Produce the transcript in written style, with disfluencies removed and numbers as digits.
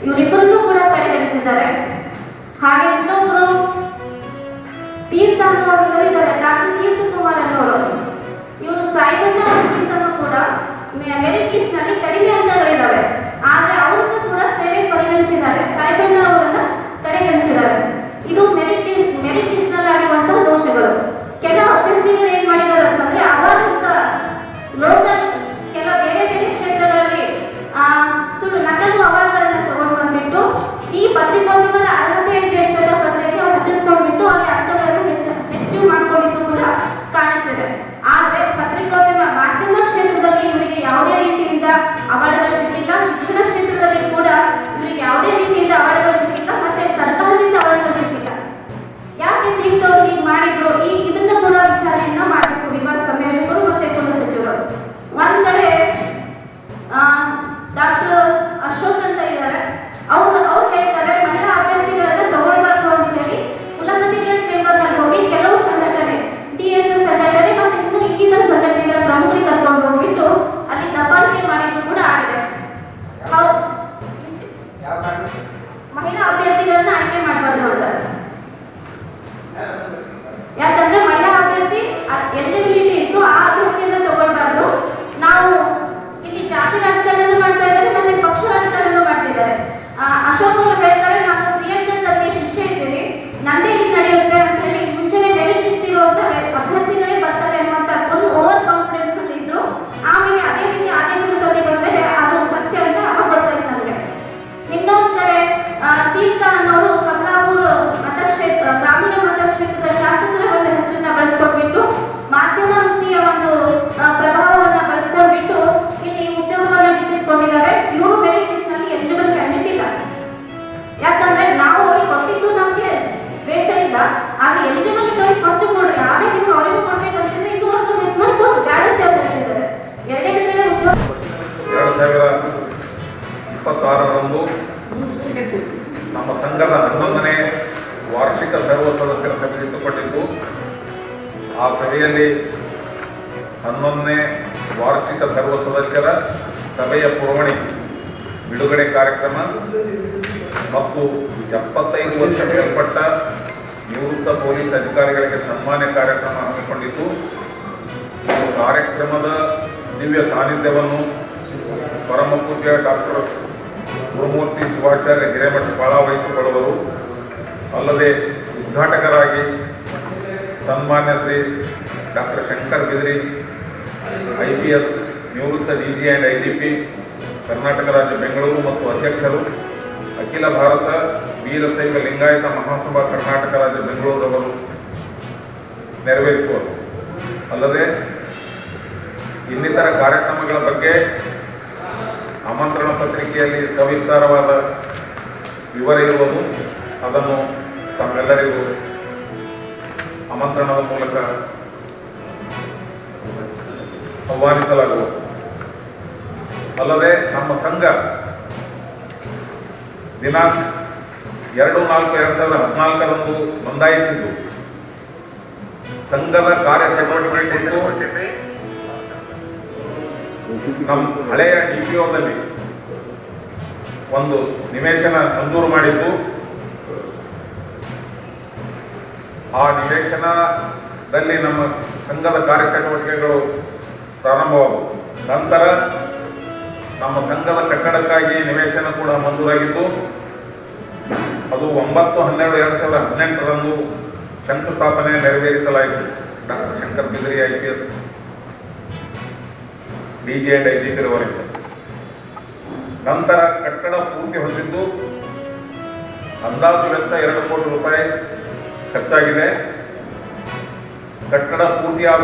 ಇವರಿಬ್ಬರನ್ನೂ ಕೂಡ ಕಡೆಗಣಿಸಿದ್ದಾರೆ. ಹಾಗೆ ಇನ್ನೊಬ್ರು ತೀರ್ಥ ಅನ್ನೋರು ಇದ್ದಾರೆ, ಡಾಕ್ಟರ್ ತೀರ್ಥ ಕುಮಾರ್ ಅನ್ನೋರು. ಇವರು ಸಾಯಿಬಣ್ಣ ಅವ್ರಿಗಿಂತಲೂ ಕೂಡ ಮೆರಿಟ್ ಲಿಸ್ಟ್ ನಲ್ಲಿ ಕಡಿಮೆ ಅಂಕಗಳಿದ್ದಾವೆ, ಆದ್ರೆ ಅವ್ರನ್ನು ಕೂಡ ಸೇವೆ ಪರಿಗಣಿಸಿದ್ದಾರೆ. ಸಾಯಿಬಣ್ಣ ಅವರನ್ನ ಕಡೆಗಣಿಸಿದ್ದಾರೆ. ಇದು ಮೆರಿಟ್ ಲಿಸ್ಟ್ ನಲ್ಲಿ ಆಗಿರುವಂತಹ ದೋಷಗಳು. ಕೆಲ ಅಭ್ಯರ್ಥಿಗಳು ಏನ್ ಮಾಡಿದ್ದಾರೆ ಅಂತಂದ್ರೆ ಅವಾರ್ಡ್ ಅಂತ ಲೋಕಲ್ ಕೆಲ ಬೇರೆ ಬೇರೆ ಕ್ಷೇತ್ರಗಳಲ್ಲಿ ಸುಳ್ಳು ನಕಲು ಅವಾರ್ಡ್ಗಳನ್ನ ತಗೊಂಡು ಬಂದ್ಬಿಟ್ಟು ಈ ಪತ್ರಿಕೋದ್ಯಮದ ಅರ್ಹತೆ ಜ್ಯೇಷ್ಠರ ಪತ್ರಿಕೆ ಹೆಚ್ಚಿಸ್ಕೊಂಡ್ಬಿಟ್ಟು ಅಲ್ಲಿ ಅಂಕಗಳನ್ನು ಹೆಚ್ಚು ಮಾಡ್ಕೊಂಡಿದ್ದು ಕೂಡ ಕಾಣಿಸ್ತಿದೆ. ಆದ್ರೆ ಪತ್ರಿಕೋದ್ಯಮ ಮಾಧ್ಯಮ ಕ್ಷೇತ್ರದಲ್ಲಿ ಇವರಿಗೆ ಯಾವುದೇ ರೀತಿಯಿಂದ ಅವಾರ್ಡ್ಗಳು ಸಿಕ್ಕಿಲ್ಲ. ಶಿಕ್ಷಣ ಕ್ಷೇತ್ರದಲ್ಲಿ ಕೂಡ ಇವರಿಗೆ ಯಾವುದೇ ರೀತಿಯಿಂದ ಅವಾರ್ಡ್ಗಳು ಸಿಕ್ಕಿಲ್ಲ, ಮತ್ತೆ ಸರ್ಕಾರದಿಂದ ಅವಾರ್ಡ್ಗಳು ಸಿಕ್ಕಿಲ್ಲ. ಯಾಕೆ ತೀರ್ಥವ್ರು ಹೀಗೆ ಮಾಡಿದ್ರು? ಇದನ್ನ ಕೂಡ ವಿಚಾರಣೆಯನ್ನ ಮಾಡಬೇಕು ವಿಭಾಗ ಸಂಯೋಜಕರು ಮತ್ತೆ ಕುಲಸಚಿವರು. ಒಂದ್ ಕಡೆ ಡಾಕ್ಟರ್ ಅಶೋಕ್ ಅಂತ ಇದ್ದಾರೆ, ಅವ್ರು ಹೇಳ್ತಾರೆ ಮಹಿಳಾ ಅಭ್ಯರ್ಥಿಗಳನ್ನ ತಗೊಳ್ಬಾರ್ದು ಅಂತ ಹೇಳಿ ಕುಲಪತಿಗಳ ಚೇಂಬರ್ ನಲ್ಲಿ ಹೋಗಿ ಕೆಲವು ಸಂಘಟನೆ, DSS ಸಂಘಟನೆ ಮತ್ತೆ ಇನ್ನು ಇನ್ನಿತರ ಸಂಘಟನೆಗಳ ಪ್ರಮುಖರಿಗೆ ಕರ್ಕೊಂಡು ಹೋಗ್ಬಿಟ್ಟು ಅಲ್ಲಿ ದಬ್ಬಾಳಿಕೆ ಮಾಡಿದ್ದು ಕೂಡ ಆಗಿದೆ. ಮಹಿಳಾ ಅಭ್ಯರ್ಥಿಗಳನ್ನ ಆಯ್ಕೆ ಮಾಡಬಾರ್ದು ಅಂತ. ಯಾಕಂದ್ರೆ ಮಹಿಳಾ ಅಭ್ಯರ್ಥಿ ಎಲಿಜಿಬಿಲಿಟಿ ಇತ್ತು, ಆ ಅಭ್ಯರ್ಥಿಯನ್ನ ತಗೊಳ್ಬಾರ್ದು. ನಾವು ಇಲ್ಲಿ ಜಾತಿ ರಾಜಕಾರಣ ಮಾಡ್ತಾ ಇದ್ದಾರೆ, ಮತ್ತೆ ಪಕ್ಷ ರಾಜಕಾರಣ ಮಾಡ್ತಿದ್ದಾರೆ. ಅಶೋಕ್ ಅವರು ಹೇಳ್ತಾರೆ ನಾವು ಪ್ರಿಯಾಂಕಾ ಖರ್ಗೆ ಶಿಷ್ಯ ಇದ್ದೀವಿ, ನಂದೇ ಇಲ್ಲಿ ನಡೆಯುತ್ತೆ ಅಂತ ಹೇಳಿ ಮುಂಚೆನೆ ಮೆರಿಟ್ ಲಿಸ್ಟ್ ಇರುವಂತ ಅಭ್ಯರ್ಥಿಗಳೇ ಬರ್ತಾರೆ ಅನ್ನುವಂತ ಒಂದು ಓವರ್ ಕಾನ್ಫಿಡೆನ್ಸ್ ಅಲ್ಲಿ ಇದ್ರು. ಆಮೇಲೆ ಅದೇ ರೀತಿ ಆದೇಶದ ಬಗ್ಗೆ ಬಂದ್ಮೇಲೆ ಅದು ಸತ್ಯ ಅಂತ ಅವಾಗ ಗೊತ್ತಾಯ್ತು ನಮಗೆ. ಇನ್ನೊಂದ್ ಕಡೆ ತೀರ್ಥ ಅನ್ನೋರು ಕಮಲಾಪುರ ಮತಕ್ಷೇತ್ರ ಗ್ರಾಮೀಣ ಮತಕ್ಷೇತ್ರದ ಶಾಸಕರ ಒಂದು ಹೆಸರನ್ನ ಬಳಸ್ಕೊಂಡ್ಬಿಟ್ಟು ಮಾಧ್ಯಮ ವೃತ್ತಿಯ ಒಂದು ಪ್ರಭಾವವನ್ನ ಬಳಸ್ಕೊಂಡ್ಬಿಟ್ಟು ಇಲ್ಲಿ ಉದ್ಯೋಗವನ್ನ ಗಿಟ್ಟಿಸ್ಕೊಂಡಿದ್ದಾರೆ. ಇವರು ಮೆರಿಟ್ ಲಿಸ್ಟ್ ನಲ್ಲಿ ಎಲಿಜಿಬಲ್ ಕ್ಯಾಂಡಿಡೇಟ್ ಇಲ್ಲ. ಯಾಕಂದ್ರೆ ನಾವು ಅವ್ರಿಗೆ ಕೊಟ್ಟಿದ್ದು ನಮ್ಗೆ ದ್ವೇಷ ಇಲ್ಲ, ಆದ್ರೆ ಎಲಿಜಿಬಲ್ ಇದ್ದವ್ರಿಗೆ ಫಸ್ಟ್ ಕೊಡ್ರಿ, ಆಮೇಲೆ ನಿಮ್ಗೆ ಅವರಿಗೂ ಕೊಡ್ಬೇಕಂತಂದ್ರೆ ಇನ್ನೂವರೆಗೂ ಹೆಚ್ಚು ಮಾಡಿ ಕೊಟ್ಟು ಬ್ಯಾಡಂತೆ ಅವ್ರು ಹೇಳ್ತಿದ್ದಾರೆ. ಎರಡೆರಡು ಕಡೆ ಉದ್ಯೋಗ 2026ರಂದು ನಮ್ಮ ಸಂಘದ 11ನೇ ವಾರ್ಷಿಕ ಸರ್ವ ಸದಸ್ಯರ ಸಭೆ ಇಟ್ಟುಕೊಂಡಿದ್ದು, ಆ ಸಭೆಯಲ್ಲಿ 11ನೇ ವಾರ್ಷಿಕ ಸರ್ವ ಸದಸ್ಯರ ಸಭೆಯ ಪುರವಣಿ ಬಿಡುಗಡೆ ಕಾರ್ಯಕ್ರಮ ಮತ್ತು 75 ವರ್ಷ ಮೇಲ್ಪಟ್ಟ ನಿವೃತ್ತ ಪೊಲೀಸ್ ಅಧಿಕಾರಿಗಳಿಗೆ ಸನ್ಮಾನ ಕಾರ್ಯಕ್ರಮ ಹಮ್ಮಿಕೊಂಡಿದ್ದು, ಕಾರ್ಯಕ್ರಮದ ದಿವ್ಯ ಸಾನ್ನಿಧ್ಯವನ್ನು ಪರಮ ಪೂಜ್ಯ ಡಾಕ್ಟರ್ ಗುರುಮೂರ್ತಿ ಶಿವಾಚಾರ್ಯ ಹಿರೇಮಠ ಬಾಳ ವಹಿಸಿಕೊಳ್ಳುವರು. ಅಲ್ಲದೆ ಉದ್ಘಾಟಕರಾಗಿ ಸನ್ಮಾನ್ಯ ಶ್ರೀ ಡಾಕ್ಟರ್ ಶಂಕರ್ ಬಿದ್ರಿ, IPS ನಿವೃತ್ತ DG ಆ್ಯಂಡ್ IGP ಕರ್ನಾಟಕ ರಾಜ್ಯ ಬೆಂಗಳೂರು ಮತ್ತು ಅಧ್ಯಕ್ಷರು, ಅಖಿಲ ಭಾರತ ವೀರಶೈವ ಲಿಂಗಾಯತ ಮಹಾಸಭಾ ಕರ್ನಾಟಕ ರಾಜ್ಯ ಬೆಂಗಳೂರವರು ನೆರವೇರಿಸುವರು. ಅಲ್ಲದೆ ಇನ್ನಿತರ ಕಾರ್ಯಕ್ರಮಗಳ ಬಗ್ಗೆ ಆಮಂತ್ರಣ ಪತ್ರಿಕೆಯಲ್ಲಿ ಸವಿಸ್ತಾರವಾದ ವಿವರ ಇರುವುದು, ಅದನ್ನು ತಮ್ಮೆಲ್ಲರಿಗೂ ಆಮಂತ್ರಣದ ಮೂಲಕ ಆಹ್ವಾನಿಸಲಾಗುವುದು. ಅಲ್ಲದೆ ನಮ್ಮ ಸಂಘ ದಿನಾಂಕ 2/4/2014ರಂದು ನೋಂದಾಯಿಸಿದ್ದು, ಸಂಘದ ಕಾರ್ಯಚಟುವಟಿಕೆ ಕುರಿತು ನಮ್ಮ ಹಳೆಯ DPOದಲ್ಲಿ ಒಂದು ನಿವೇಶನ ಮಂಜೂರು ಮಾಡಿದ್ದು, ಆ ನಿವೇಶನದಲ್ಲಿ ನಮ್ಮ ಸಂಘದ ಕಾರ್ಯಚಟುವಟಿಕೆಗಳು ಪ್ರಾರಂಭವಾದವು. ನಂತರ ನಮ್ಮ ಸಂಘದ ಕಟ್ಟಡಕ್ಕಾಗಿ ನಿವೇಶನ ಕೂಡ ಮಂಜೂರಾಗಿದ್ದು, ಅದು 9/12/2018ರಂದು ಶಂಕುಸ್ಥಾಪನೆ ನೆರವೇರಿಸಲಾಯಿತು. Doctor Shankar Bidri IPS DG and IGP ರವರಿಂದ. ನಂತರ ಕಟ್ಟಡ ಪೂರ್ತಿ ಹೊಂದಿದ್ದು ಅಂದಾಜು ವೆಚ್ಚ 2 ಕೋಟಿ ರೂಪಾಯಿ ಖರ್ಚಾಗಿದೆ. ಕಟ್ಟಡ ಪೂರ್ತಿಯಾದ